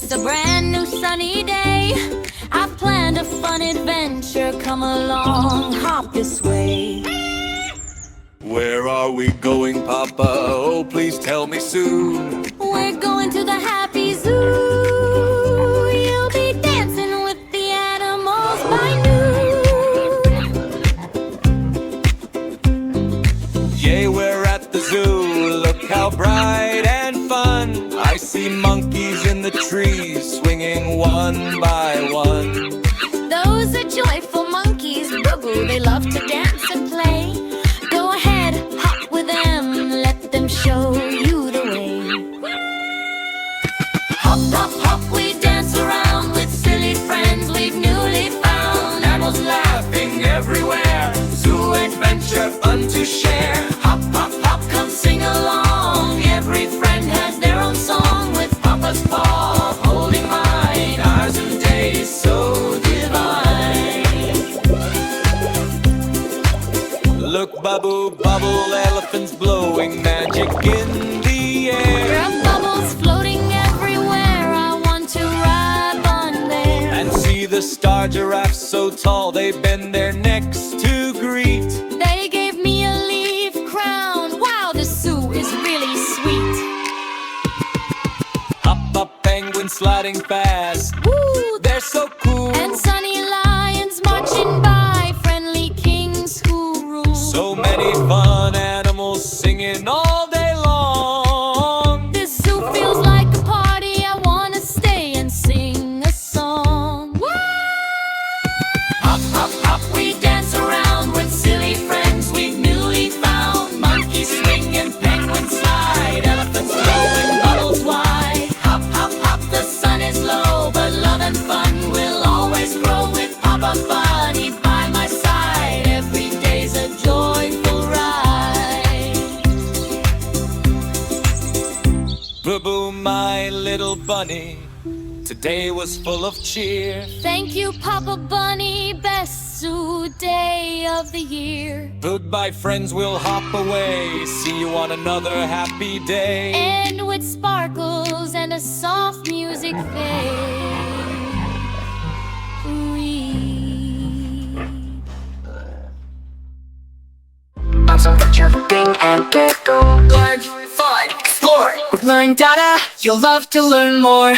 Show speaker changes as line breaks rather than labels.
It's a brand new sunny day. I've planned a fun adventure. Come along, hop this way.
Where are we going, Papa? Oh, please tell me soon.
We're going to the happy zoo. You'll be dancing with the animals by noon.
Yay, we're at the zoo. Look how bright and fun. I see monkeys in the trees, swinging one by one.
Those are joyful monkeys, Bubu. They love to dance and play. Go ahead, hop with them. Let them show you the way. Hop, hop, hop, we dance around with silly friends we've newly found.
Animals laughing everywhere. Zoo adventure, fun to share.
Hop, hop, hop, come sing along. Every friend has their own song. With Papa's paw holding mine,
Hours and days so
divine.
Look, Babu, bubble, elephants blowing magic in the air.
There are bubbles floating everywhere. I want to ride one there.
And see the star giraffes so tall, they bend their necks to greet.
They gave me a leaf crown. Wow, the zoo is really sweet.
Hop up, penguins sliding fast.
Woo!
They're so cool.
And sunny lions marching by. Friendly kings who rule.
So many fun animals singing all day long.
This zoo feels like a party. I wanna stay and sing a song. Woo! Hop, hop, hop, we dance around with silly friends we've newly found. Monkeys swing and penguins slide. Elephants blowing bubbles wide. Hop, hop, hop, the sun is low, but love and fun will always grow with Papa Bunny by my side. Every day's a joyful ride.
Bubu, my little bunny, today was full of cheer.
Thank you, Papa Bunny, best zoo day of the year.
Goodbye, friends, we'll hop away. See you on another happy day.
And with sparkles and a soft music fade.
Also jumping and giggle. Learn, fun, explore. With Learn Dada, you'll love to learn more.